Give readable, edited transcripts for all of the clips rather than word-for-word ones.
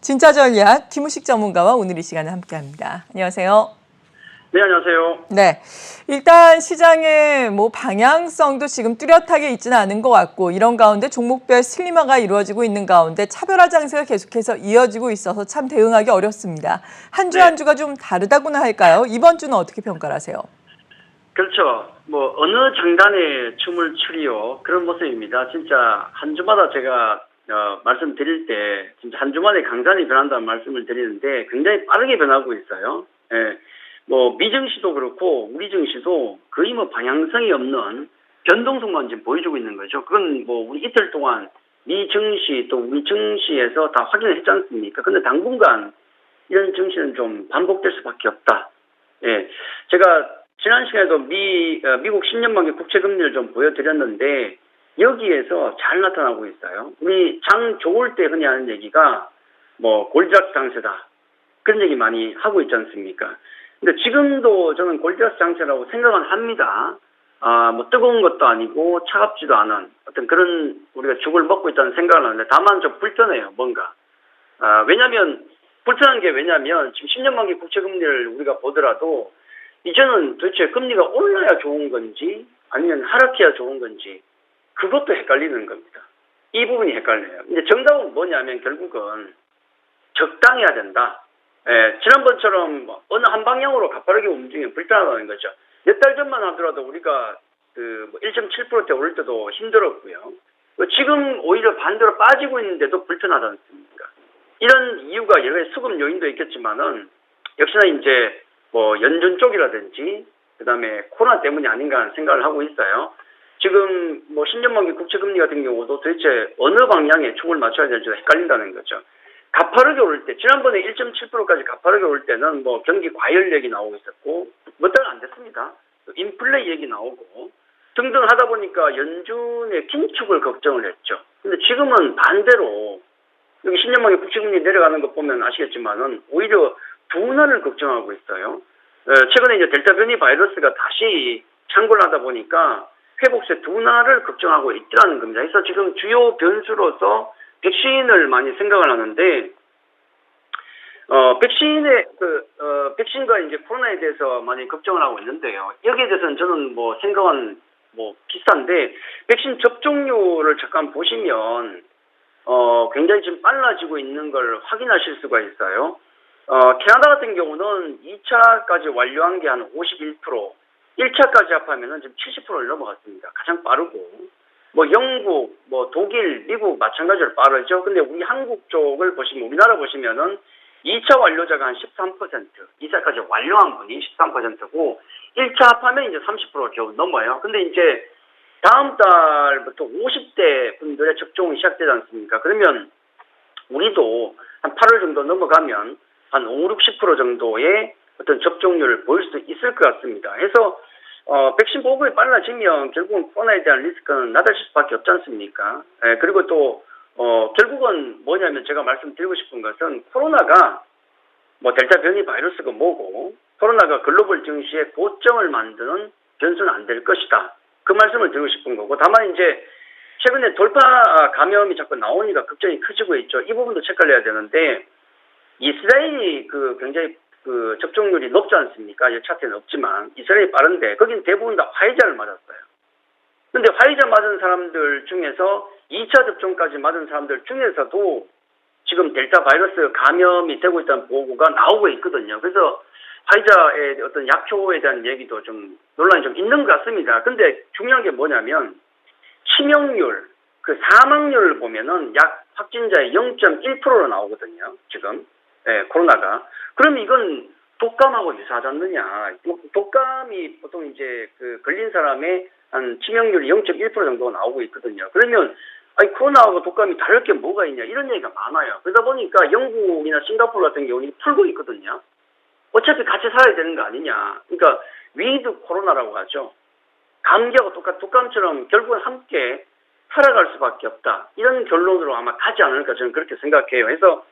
진짜 전략 김우식 전문가와 오늘 이 시간에 함께합니다. 안녕하세요. 네, 안녕하세요. 네, 일단 시장의 방향성도 지금 뚜렷하게 있지는 않은 것 같고 이런 가운데 종목별 슬림화가 이루어지고 있는 가운데 차별화 장세가 계속해서 이어지고 있어서 참 대응하기 어렵습니다. 한 주 한 주가 좀 다르다고나 할까요? 이번 주는 어떻게 평가를 하세요? 그렇죠. 어느 장단에 춤을 추리요 그런 모습입니다. 진짜 한 주마다 제가 말씀드릴 때 진짜 한 주만에 강산이 변한다는 말씀을 드리는데 굉장히 빠르게 변하고 있어요. 예. 미증시도 그렇고 우리 증시도 거의 방향성이 없는 변동성만 지금 보여주고 있는 거죠. 그건 우리 이틀 동안 미 증시 또 우리 증시에서 다 확인을 했지 않습니까? 근데 당분간 이런 증시는 좀 반복될 수밖에 없다. 예. 제가 지난 시간에도 미국 10년 만기 국채 금리를 좀 보여드렸는데 여기에서 잘 나타나고 있어요. 우리 장 좋을 때 흔히 하는 얘기가 골디락스 장세다. 그런 얘기 많이 하고 있지 않습니까? 근데 지금도 저는 골디락스 장세라고 생각은 합니다. 뜨거운 것도 아니고 차갑지도 않은 어떤 그런 우리가 죽을 먹고 있다는 생각을 하는데 다만 좀 불편해요, 뭔가. 불편한 게 왜냐면 지금 10년 만기 국채 금리를 우리가 보더라도 이제는 도대체 금리가 올라야 좋은 건지 아니면 하락해야 좋은 건지 그것도 헷갈리는 겁니다. 이 부분이 헷갈려요. 근데 정답은 뭐냐면 결국은 적당해야 된다. 지난번처럼 어느 한 방향으로 가파르게 움직이면 불편하다는 거죠. 몇 달 전만 하더라도 우리가 1.7%대 오를 때도 힘들었고요. 지금 오히려 반대로 빠지고 있는데도 불편하지 않습니까? 이런 이유가 여러 가지 수급 요인도 있겠지만은 역시나 이제 연준 쪽이라든지 그다음에 코로나 때문이 아닌가 하는 생각을 하고 있어요. 지금 10년 만기 국채 금리 같은 경우도 도대체 어느 방향에 춤을 맞춰야 될지 헷갈린다는 거죠. 가파르게 오를 때 지난번에 1.7%까지 가파르게 오를 때는 경기 과열 얘기 나오고 있었고 몇 달 안 됐습니다. 인플레 얘기 나오고 등등 하다 보니까 연준의 긴축을 걱정을 했죠. 근데 지금은 반대로 여기 10년 만기 국채 금리 내려가는 거 보면 아시겠지만은 오히려 둔화를 걱정하고 있어요. 최근에 이제 델타 변이 바이러스가 다시 창궐 하다 보니까 회복세 둔화를 걱정하고 있더라는 겁니다. 그래서 지금 주요 변수로서 백신을 많이 생각을 하는데, 백신과 이제 코로나에 대해서 많이 걱정을 하고 있는데요. 여기에 대해서는 저는 생각은 비슷한데, 백신 접종률을 잠깐 보시면, 굉장히 지금 빨라지고 있는 걸 확인하실 수가 있어요. 캐나다 같은 경우는 2차까지 완료한 게 한 51%, 1차까지 합하면은 지금 70%를 넘어갔습니다. 가장 빠르고. 영국, 독일, 미국 마찬가지로 빠르죠. 근데 우리 한국 쪽을 보시면, 우리나라 보시면은 2차 완료자가 한 13%, 2차까지 완료한 분이 13%고, 1차 합하면 이제 30% 겨우 넘어요. 근데 이제 다음 달부터 50대 분들의 접종이 시작되지 않습니까? 그러면 우리도 한 8월 정도 넘어가면 한 5, 60% 정도의 어떤 접종률을 보일 수 있을 것 같습니다. 해서 백신 보급이 빨라지면 결국은 코로나에 대한 리스크는 낮아질 수밖에 없지 않습니까? 그리고 또 결국은 뭐냐면 제가 말씀드리고 싶은 것은 코로나가 델타 변이 바이러스가 뭐고 코로나가 글로벌 증시의 고점을 만드는 변수는 안 될 것이다. 그 말씀을 드리고 싶은 거고 다만 이제 최근에 돌파 감염이 자꾸 나오니까 걱정이 커지고 있죠. 이 부분도 체크를 해야 되는데 이스라엘이 굉장히 접종률이 높지 않습니까? 차트는 없지만 이스라엘이 빠른데 거긴 대부분 다 화이자를 맞았어요. 근데 화이자 맞은 사람들 중에서 2차 접종까지 맞은 사람들 중에서도 지금 델타 바이러스 감염이 되고 있다는 보고가 나오고 있거든요. 그래서 화이자의 어떤 약효에 대한 얘기도 좀 논란이 좀 있는 것 같습니다. 근데 중요한 게 뭐냐면 치명률, 사망률을 보면은 약 확진자의 0.1%로 나오거든요. 지금 코로나가. 그럼 이건 독감하고 유사하지 않느냐. 독감이 보통 이제 걸린 사람의 한 치명률이 0.1% 정도가 나오고 있거든요. 그러면 코로나하고 독감이 다를 게 뭐가 있냐 이런 얘기가 많아요. 그러다 보니까 영국이나 싱가포르 같은 경우는 풀고 있거든요. 어차피 같이 살아야 되는 거 아니냐. 그러니까 위드 코로나라고 하죠. 감기하고 독감처럼 결국은 함께 살아갈 수밖에 없다. 이런 결론으로 아마 가지 않을까 저는 그렇게 생각해요. 그래서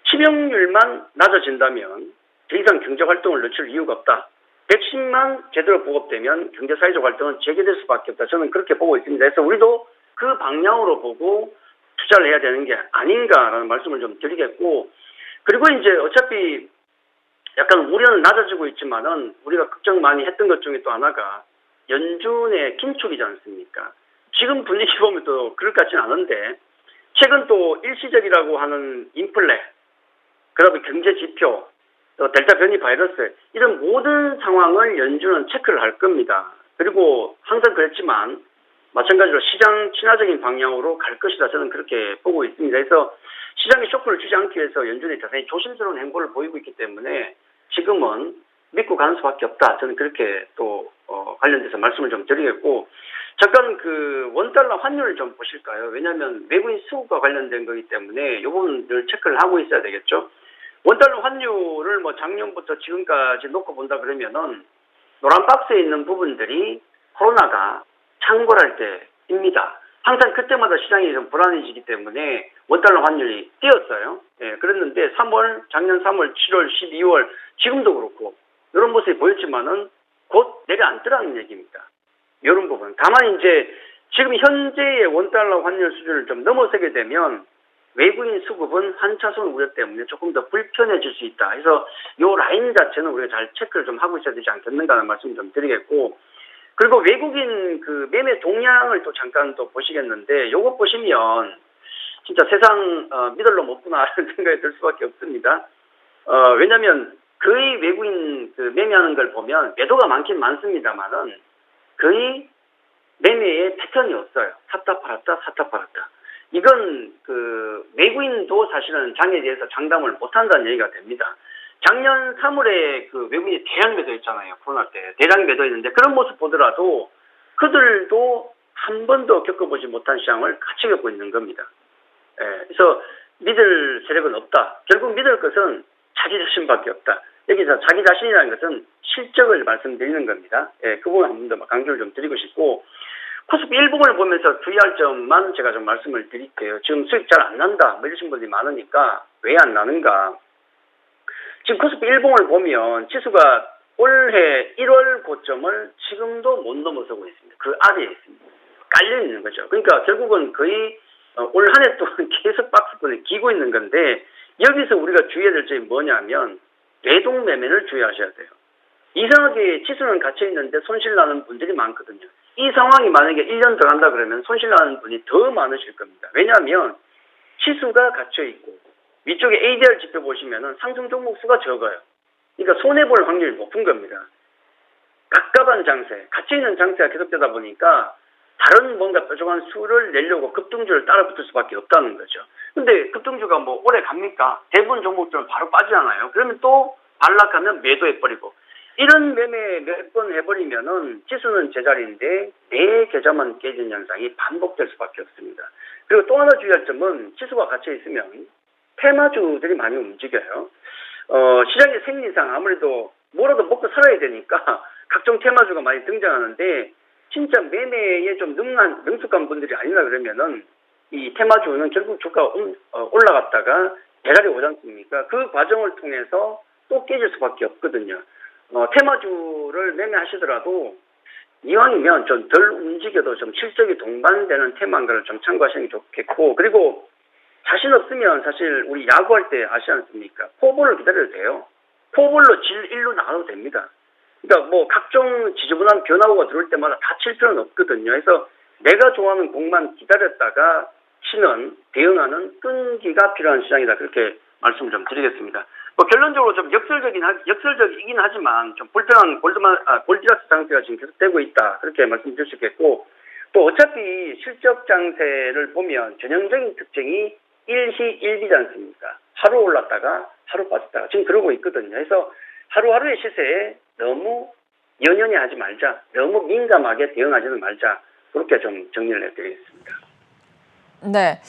치명률만 낮아진다면 더 이상 경제활동을 늦출 이유가 없다. 백신만 제대로 보급되면 경제사회적 활동은 재개될 수밖에 없다. 저는 그렇게 보고 있습니다. 그래서 우리도 그 방향으로 보고 투자를 해야 되는 게 아닌가라는 말씀을 좀 드리겠고 그리고 이제 어차피 약간 우려는 낮아지고 있지만은 우리가 걱정 많이 했던 것 중에 또 하나가 연준의 긴축이지 않습니까? 지금 분위기 보면 또 그럴 것 같지는 않은데 최근 또 일시적이라고 하는 인플레, 그다음에 경제 지표, 또 델타 변이 바이러스 이런 모든 상황을 연준은 체크를 할 겁니다. 그리고 항상 그랬지만 마찬가지로 시장 친화적인 방향으로 갈 것이다. 저는 그렇게 보고 있습니다. 그래서 시장에 쇼크를 주지 않기 위해서 연준이 대단히 조심스러운 행보를 보이고 있기 때문에 지금은 믿고 가는 수밖에 없다. 저는 그렇게 또 관련돼서 말씀을 좀 드리겠고, 잠깐 그 원달러 환율을 좀 보실까요? 왜냐하면 외국인 수급과 관련된 거기 때문에 이 부분을 체크를 하고 있어야 되겠죠. 원달러 환율을 뭐 작년부터 지금까지 놓고 본다 그러면은 노란 박스에 있는 부분들이 코로나가 창궐할 때입니다. 항상 그때마다 시장이 좀 불안해지기 때문에 원달러 환율이 뛰었어요. 예, 그랬는데 작년 3월, 7월, 12월 지금도 그렇고 이런 모습이 보였지만은 곧 내려앉더라는 얘기입니다. 이런 부분. 다만 이제 지금 현재의 원달러 환율 수준을 좀 넘어서게 되면 외국인 수급은 환차손 우려 때문에 조금 더 불편해질 수 있다. 그래서 이 라인 자체는 우리가 잘 체크를 좀 하고 있어야 되지 않겠는가 하는 말씀 좀 드리겠고, 그리고 외국인 그 매매 동향을 또 잠깐 또 보시겠는데, 요거 보시면 진짜 세상 믿을로 못구나 하는 생각이 들 수밖에 없습니다. 왜냐면 거의 외국인 그 매매하는 걸 보면 매도가 많긴 많습니다만은 거의 매매의 패턴이 없어요. 샀다 팔았다 샀다 팔았다. 이건 그 외국인도 사실은 장에 대해서 장담을 못한다는 얘기가 됩니다. 작년 3월에 그 외국인이 대량 매도했잖아요. 코로나 때 대량 매도했는데 그런 모습 보더라도 그들도 한 번도 겪어보지 못한 시장을 같이 겪고 있는 겁니다. 예, 그래서 믿을 세력은 없다. 결국 믿을 것은 자기 자신밖에 없다. 여기서 자기 자신이라는 것은 실적을 말씀드리는 겁니다. 예, 그 부분 한 번 더 강조를 좀 드리고 싶고, 코스피 일봉을 보면서 주의할 점만 제가 좀 말씀을 드릴게요. 지금 수익 잘 안 난다 뭐 이러신 분들이 많으니까 왜 안 나는가. 지금 코스피 일봉을 보면 지수가 올해 1월 고점을 지금도 못 넘어서고 있습니다. 그 아래에 있습니다. 깔려 있는 거죠. 그러니까 결국은 거의 올 한 해 동안 계속 박스권에 기고 있는 건데, 여기서 우리가 주의해야 될 점이 뭐냐면 매동 매매를 주의하셔야 돼요. 이상하게 지수는 갇혀 있는데 손실 나는 분들이 많거든요. 이 상황이 만약에 1년 더 간다 그러면 손실 나는 분이 더 많으실 겁니다. 왜냐하면 지수가 갇혀 있고 위쪽에 ADR 지표 보시면은 상승 종목 수가 적어요. 그러니까 손해볼 확률이 높은 겁니다. 갑갑한 장세, 갇혀있는 장세가 계속되다 보니까 다른 뭔가 뾰족한 수를 내려고 급등주를 따라붙을 수밖에 없다는 거죠. 근데 급등주가 뭐 오래 갑니까? 대부분 종목들은 바로 빠지잖아요. 그러면 또 반락하면 매도해버리고, 이런 매매 몇 번 해버리면은 지수는 제자리인데 내 계좌만 깨지는 현상이 반복될 수밖에 없습니다. 그리고 또 하나 주의할 점은 지수가 갇혀 있으면 테마주들이 많이 움직여요. 시장의 생리상 아무래도 뭐라도 먹고 살아야 되니까 각종 테마주가 많이 등장하는데, 진짜 매매에 좀 능숙한 분들이 아니라 그러면은 이 테마주는 결국 주가가 올라갔다가 대가리 오지 않습니까? 그 과정을 통해서 또 깨질 수밖에 없거든요. 테마주를 매매하시더라도 이왕이면 좀 덜 움직여도 좀 실적이 동반되는 테마인가를 좀 참고하시는 게 좋겠고, 그리고 자신 없으면 사실 우리 야구할 때 아시지 않습니까? 포볼을 기다려도 돼요. 포볼로 질 1루 나가도 됩니다. 그러니까 뭐 각종 지저분한 변화구가 들어올 때마다 다 칠 필요는 없거든요. 그래서 내가 좋아하는 공만 기다렸다가 치는, 대응하는 끈기가 필요한 시장이다. 그렇게 말씀을 좀 드리겠습니다. 뭐 결론적으로 좀 역설적이긴 하지만 좀 불편한 골디락스 장세가 지금 계속되고 있다. 그렇게 말씀드릴 수 있겠고, 또 어차피 실적 장세를 보면 전형적인 특징이 일희일비지 않습니까? 하루 올랐다가 하루 빠졌다가 지금 그러고 있거든요. 그래서 하루하루의 시세에 너무 연연히 하지 말자, 너무 민감하게 대응하지는 말자, 그렇게 좀 정리를 해드리겠습니다. 네.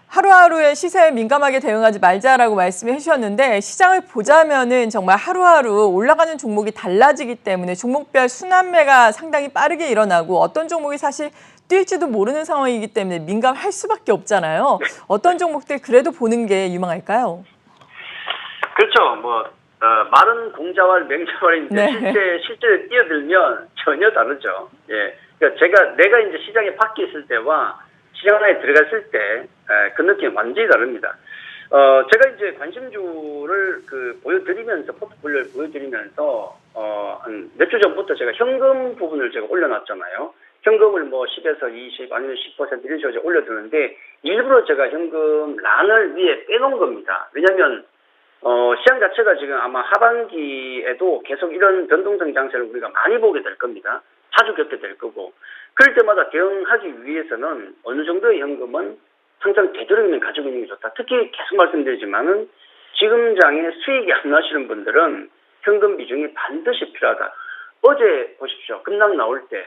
하루하루의 시세에 민감하게 대응하지 말자라고 말씀해 주셨는데, 시장을 보자면은 정말 하루하루 올라가는 종목이 달라지기 때문에 종목별 순환매가 상당히 빠르게 일어나고 어떤 종목이 사실 뛸지도 모르는 상황이기 때문에 민감할 수밖에 없잖아요. 어떤 종목들 그래도 보는 게 유망할까요? 그렇죠. 뭐 말은 공자왈 맹자왈인데 네. 실제로 뛰어들면 전혀 다르죠. 예. 그러니까 내가 이제 시장에 밖에 있을 때와 시장 안에 들어갔을 때 그 느낌이 완전히 다릅니다. 제가 이제 관심주를 보여드리면서, 포트폴리오를 보여드리면서, 한 몇 주 전부터 제가 현금 부분을 제가 올려놨잖아요. 현금을 뭐 10에서 20, 아니면 10% 이런 식으로 올려두는데, 일부러 제가 현금 란을 위에 빼놓은 겁니다. 왜냐면, 시장 자체가 지금 아마 하반기에도 계속 이런 변동성 장세를 우리가 많이 보게 될 겁니다. 자주 겪게 될 거고. 그럴 때마다 대응하기 위해서는 어느 정도의 현금은 항상 되도록이면 가지고 있는 게 좋다. 특히 계속 말씀드리지만은 지금 장에 수익이 안 나시는 분들은 현금 비중이 반드시 필요하다. 어제 보십시오. 급락 나올 때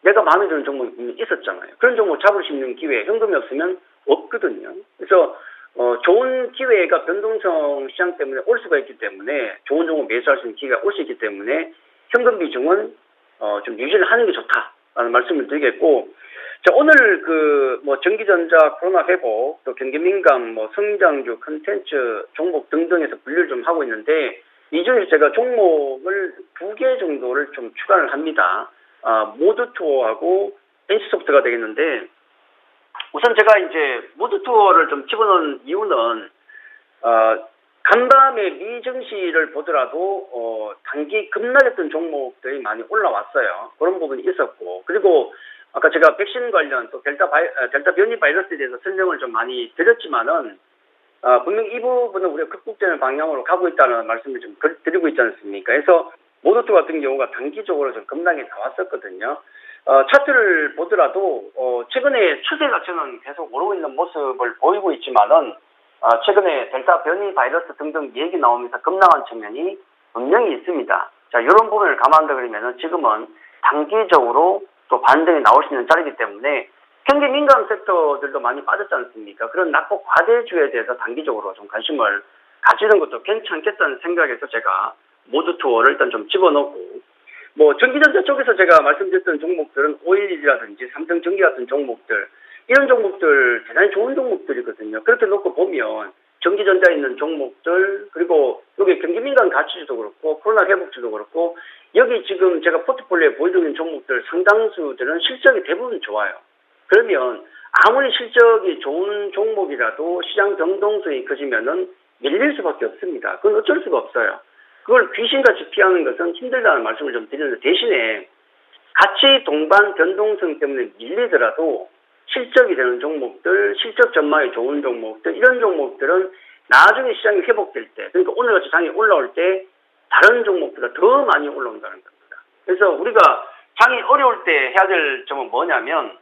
내가 마음에 드는 종목이 있었잖아요. 그런 종목 잡을 수 있는 기회, 현금이 없으면 없거든요. 그래서 좋은 기회가 변동성 시장 때문에 올 수가 있기 때문에, 좋은 종목 매수할 수 있는 기회가 올 수 있기 때문에 현금 비중은 좀 유지를 하는 게 좋다라는 말씀을 드리겠고, 자, 오늘 전기전자, 코로나 회복, 또 경기민감, 성장주, 컨텐츠 종목 등등에서 분류를 좀 하고 있는데, 이 중에서 제가 종목을 2개 정도를 좀 추가를 합니다. 모드투어하고 NC소프트가 되겠는데, 우선 제가 이제 모드투어를 좀 집어넣은 이유는, 간밤에 미증시를 보더라도 단기 급락했던 종목들이 많이 올라왔어요. 그런 부분이 있었고, 그리고 아까 제가 백신 관련 또 델타 변이 바이러스에 대해서 설명을 좀 많이 드렸지만은, 분명 이 부분은 우리가 극복되는 방향으로 가고 있다는 말씀을 좀 드리고 있지 않습니까? 그래서 모더투 같은 경우가 단기적으로 좀 급락이 나왔었거든요. 차트를 보더라도 최근에 추세 자체는 계속 오르고 있는 모습을 보이고 있지만은, 최근에 델타 변이 바이러스 등등 얘기 나오면서 급락한 측면이 분명히 있습니다. 자, 이런 부분을 감안한다 그러면은 지금은 단기적으로 또 반등이 나올 수 있는 자리이기 때문에, 경기 민감 섹터들도 많이 빠졌지 않습니까? 그런 낙폭 과대주에 대해서 단기적으로 좀 관심을 가지는 것도 괜찮겠다는 생각에서 제가 모드투어를 일단 좀 집어넣고, 전기전자 쪽에서 제가 말씀드렸던 종목들은 511이라든지 삼성전기 같은 종목들, 이런 종목들 대단히 좋은 종목들이거든요. 그렇게 놓고 보면 전기전자에 있는 종목들, 그리고 여기 경기민감 가치주도 그렇고 코로나 회복주도 그렇고, 여기 지금 제가 포트폴리오에 보여드리는 종목들 상당수들은 실적이 대부분 좋아요. 그러면 아무리 실적이 좋은 종목이라도 시장 변동성이 커지면은 밀릴 수밖에 없습니다. 그건 어쩔 수가 없어요. 그걸 귀신같이 피하는 것은 힘들다는 말씀을 좀 드리는데, 대신에 가치 동반 변동성 때문에 밀리더라도 실적이 되는 종목들, 실적 전망이 좋은 종목들, 이런 종목들은 나중에 시장이 회복될 때, 그러니까 오늘같이 장이 올라올 때 다른 종목보다 더 많이 올라온다는 겁니다. 그래서 우리가 장이 어려울 때 해야 될 점은 뭐냐면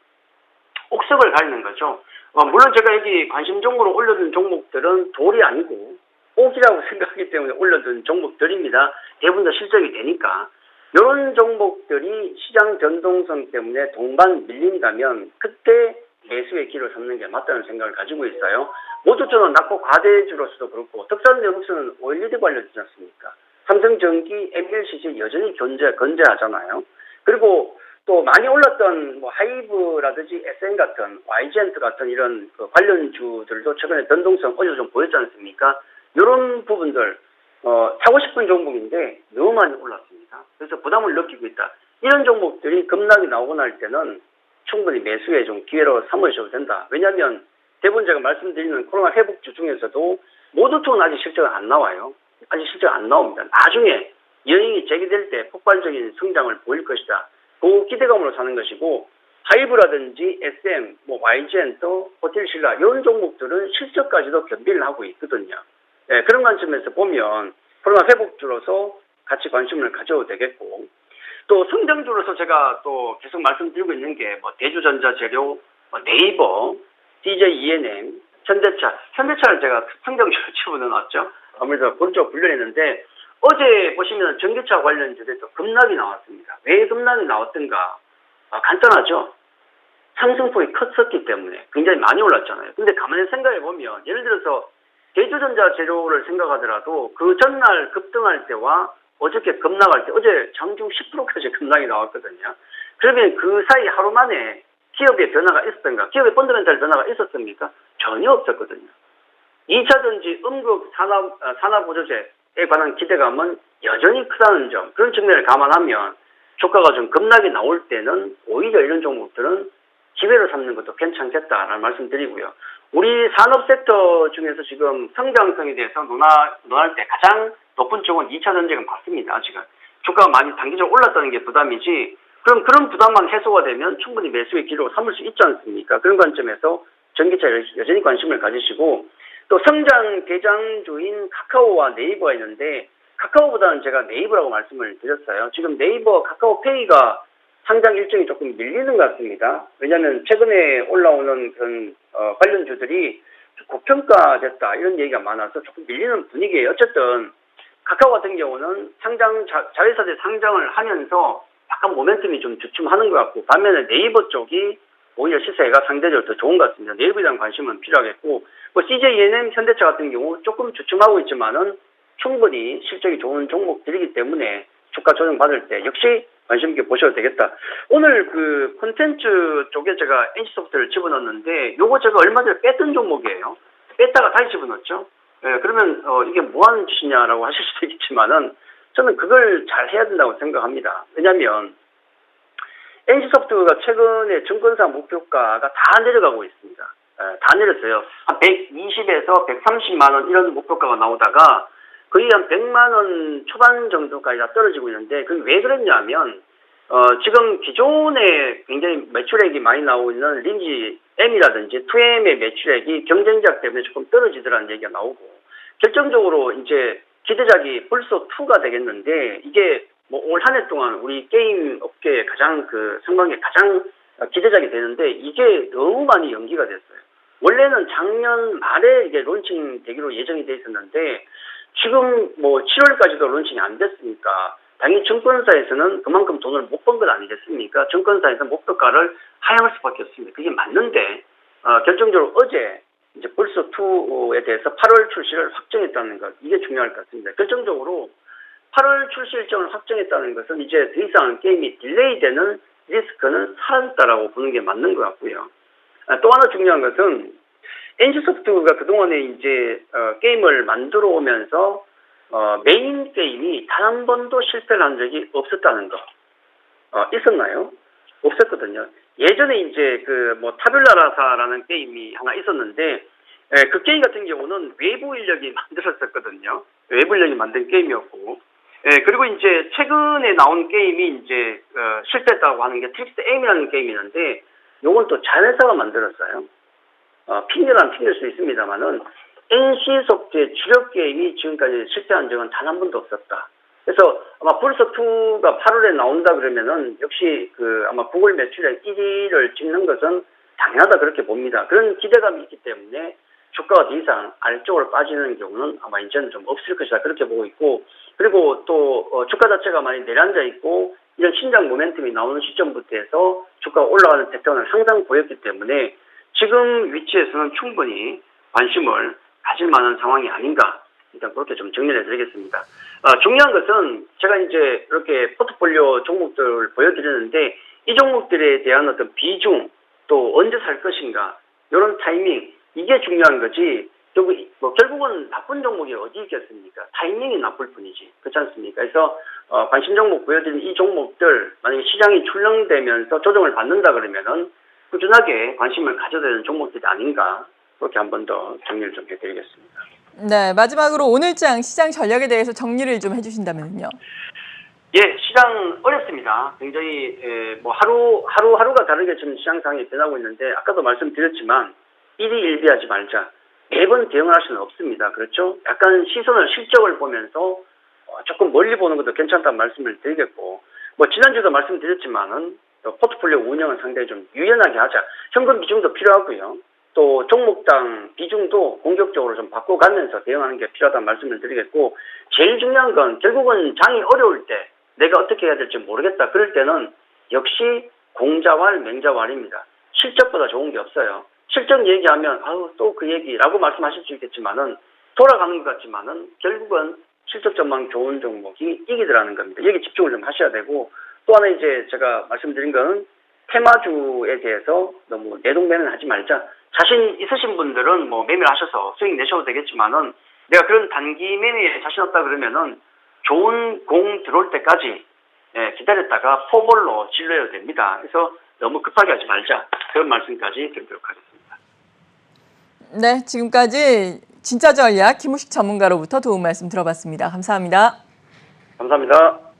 옥석을 가리는 거죠. 물론 제가 여기 관심 종목으로 올려둔 종목들은 돌이 아니고 옥이라고 생각하기 때문에 올려둔 종목들입니다. 대부분 다 실적이 되니까. 이런 종목들이 시장 변동성 때문에 동반 밀린다면 그때 매수의 기회를 삼는 게 맞다는 생각을 가지고 있어요. 모두처럼 낙폭 과대주로서도 그렇고, 특산대국수는 OLED 관련되지 않습니까? 삼성전기, MLCC 여전히 건재하잖아요. 그리고 또 많이 올랐던 하이브라든지 SM 같은, YG엔트 같은 이런 관련주들도 최근에 변동성 어제 좀 보였지 않습니까? 이런 부분들 사고 싶은 종목인데 너무 많이 올랐습니다. 그래서 부담을 느끼고 있다. 이런 종목들이 급락이 나오고 날 때는 충분히 매수의 좀 기회로 삼으셔도 된다. 왜냐하면 대부분 제가 말씀드리는 코로나 회복주 중에서도 모두투는 아직 실적은 안 나와요. 아직 실적 안 나옵니다. 나중에 여행이 재개될 때 폭발적인 성장을 보일 것이다. 그 기대감으로 사는 것이고, 하이브라든지 SM, YGN, 또 호텔신라 이런 종목들은 실적까지도 겸비를 하고 있거든요. 네, 그런 관점에서 보면 코로나 회복주로서 같이 관심을 가져도 되겠고, 또 성장주로서 제가 또 계속 말씀드리고 있는 게 대주전자재료, 네이버, DJ ENM, 현대차를 제가 성장주로 집어넣어놨죠. 아무래도 그쪽 분류했는데, 어제 보시면 전기차 관련주에도 급락이 나왔습니다. 왜 급락이 나왔던가? 간단하죠. 상승폭이 컸었기 때문에 굉장히 많이 올랐잖아요. 근데 가만히 생각해 보면, 예를 들어서 대주전자 재료를 생각하더라도 그 전날 급등할 때와 어저께 급락할 때, 어제 장중 10%까지 급락이 나왔거든요. 그러면 그 사이 하루 만에 기업의 변화가 있었던가? 기업의 펀더멘탈 변화가 있었습니까? 전혀 없었거든요. 2차전지 음극 산화보조제에 관한 기대감은 여전히 크다는 점, 그런 측면을 감안하면 주가가 좀 급락이 나올 때는 오히려 이런 종목들은 기회로 삼는 것도 괜찮겠다라는 말씀드리고요. 우리 산업 섹터 중에서 지금 성장성에 대해서 논할 때 가장 높은 쪽은 2차 전지가 맞습니다. 지금 주가가 많이 단기적으로 올랐다는 게 부담이지, 그럼 그런 부담만 해소가 되면 충분히 매수의 기회로 삼을 수 있지 않습니까? 그런 관점에서 전기차에 여전히 관심을 가지시고, 또 성장 대장주인 카카오와 네이버가 있는데, 카카오보다는 제가 네이버라고 말씀을 드렸어요. 지금 네이버 카카오페이가 상장 일정이 조금 밀리는 것 같습니다. 왜냐하면 최근에 올라오는 그런 관련주들이 고평가됐다 이런 얘기가 많아서 조금 밀리는 분위기예요. 어쨌든 카카오 같은 경우는 자회사들 상장을 하면서 약간 모멘텀이 좀 주춤하는 것 같고, 반면에 네이버 쪽이 오히려 시세가 상대적으로 더 좋은 것 같습니다. 네이버에 대한 관심은 필요하겠고, 뭐 CJENM, 현대차 같은 경우 조금 주춤하고 있지만은 충분히 실적이 좋은 종목들이기 때문에 주가 조정 받을 때 역시 관심 있게 보셔도 되겠다. 오늘 그 콘텐츠 쪽에 제가 NC소프트를 집어넣었는데, 요거 제가 얼마 전에 뺐던 종목이에요. 뺐다가 다시 집어넣었죠. 예, 그러면 이게 뭐 하는 짓이냐라고 하실 수도 있겠지만은 저는 그걸 잘 해야 된다고 생각합니다. 왜냐하면 NC소프트가 최근에 증권사 목표가가 다 내려가고 있습니다. 다 내렸어요. 한 120에서 130만 원 이런 목표가가 나오다가 거의 한 100만 원 초반 정도까지 다 떨어지고 있는데, 그게 왜 그랬냐면 지금 기존에 굉장히 매출액이 많이 나오고 있는 린지 M이라든지 2M의 매출액이 경쟁작 때문에 조금 떨어지더라는 얘기가 나오고, 결정적으로 이제 기대작이 벌써 2가 되겠는데, 이게 뭐 올 한 해 동안 우리 게임 업계의 가장 상반기에 가장 기대작이 되는데, 이게 너무 많이 연기가 됐어요. 원래는 작년 말에 이게 론칭 되기로 예정이 돼 있었는데, 지금 뭐 7월까지도 론칭이 안 됐으니까 당연히 증권사에서는 그만큼 돈을 못 번 건 아니겠습니까? 증권사에서 목표가를 하향할 수밖에 없습니다. 그게 맞는데 결정적으로 어제 이제 벌써 2에 대해서 8월 출시를 확정했다는 것, 이게 중요할 것 같습니다. 결정적으로 8월 출시 일정을 확정했다는 것은 이제 더 이상 게임이 딜레이되는 리스크는 사라졌다라고 보는 게 맞는 것 같고요. 또 하나 중요한 것은 NC소프트가 그동안에 이제 게임을 만들어 오면서 메인 게임이 단 한 번도 실패를 한 적이 없었다는 거. 있었나요? 없었거든요. 예전에 이제 뭐 타뷸라라사라는 게임이 하나 있었는데, 그 게임 같은 경우는 외부 인력이 만들었었거든요. 외부 인력이 만든 게임이었고, 그리고 이제 최근에 나온 게임이 이제 실패했다고 하는 게 트릭스 M이라는 게임이 있는데, 요건 또 자회사가 만들었어요. 핑계란 핑계일 수 있습니다만은 NC소프트의 주력 게임이 지금까지 실패한 적은 단 한 번도 없었다. 그래서 아마 폴서2가 8월에 나온다 그러면은 역시 아마 구글 매출액 1위를 찍는 것은 당연하다 그렇게 봅니다. 그런 기대감이 있기 때문에 주가가 더 이상 아래쪽으로 빠지는 경우는 아마 이제는 좀 없을 것이다 그렇게 보고 있고, 그리고 또 주가 자체가 많이 내려앉아 있고 이런 신장 모멘텀이 나오는 시점부터 해서 주가가 올라가는 패턴을 항상 보였기 때문에 지금 위치에서는 충분히 관심을 가질 만한 상황이 아닌가, 일단 그렇게 좀 정리를 해드리겠습니다. 중요한 것은 제가 이제 이렇게 포트폴리오 종목들을 보여드리는데, 이 종목들에 대한 어떤 비중, 또 언제 살 것인가, 이런 타이밍, 이게 중요한 거지, 뭐 결국은 나쁜 종목이 어디 있겠습니까? 타이밍이 나쁠 뿐이지. 그렇지 않습니까? 그래서 관심 종목 보여드린 이 종목들, 만약에 시장이 출렁되면서 조정을 받는다 그러면은 꾸준하게 관심을 가져야 되는 종목들이 아닌가, 그렇게 한 번 더 정리를 좀 해드리겠습니다. 네, 마지막으로 오늘장 시장 전략에 대해서 정리를 좀 해주신다면요. 예, 시장 어렵습니다. 굉장히 뭐 하루가 다르게 지금 시장 상황이 변하고 있는데, 아까도 말씀드렸지만 일희일비하지 말자. 매번 대응을 할 수는 없습니다. 그렇죠? 약간 실적을 보면서 조금 멀리 보는 것도 괜찮다는 말씀을 드리겠고, 뭐 지난주도 말씀드렸지만은 포트폴리오 운영은 상당히 좀 유연하게 하자. 현금 비중도 필요하고요. 또 종목당 비중도 공격적으로 좀 바꿔가면서 대응하는 게 필요하다는 말씀을 드리겠고, 제일 중요한 건 결국은 장이 어려울 때 내가 어떻게 해야 될지 모르겠다. 그럴 때는 역시 공자왈 맹자왈입니다. 실적보다 좋은 게 없어요. 실적 얘기하면 또 그 얘기라고 말씀하실 수 있겠지만은 돌아가는 것 같지만은 결국은 실적 전망 좋은 종목이 이기더라는 겁니다. 여기 집중을 좀 하셔야 되고, 또 하나 이제 제가 말씀드린 거는 테마주에 대해서 너무 내동매는 하지 말자. 자신 있으신 분들은 뭐 매매를 하셔서 수익 내셔도 되겠지만은, 내가 그런 단기 매매에 자신 없다 그러면은 좋은 공 들어올 때까지 기다렸다가 포볼로 진료해도 됩니다. 그래서 너무 급하게 하지 말자. 그런 말씀까지 드리도록 하겠습니다. 네, 지금까지 진짜 전략 김우식 전문가로부터 도움 말씀 들어봤습니다. 감사합니다. 감사합니다.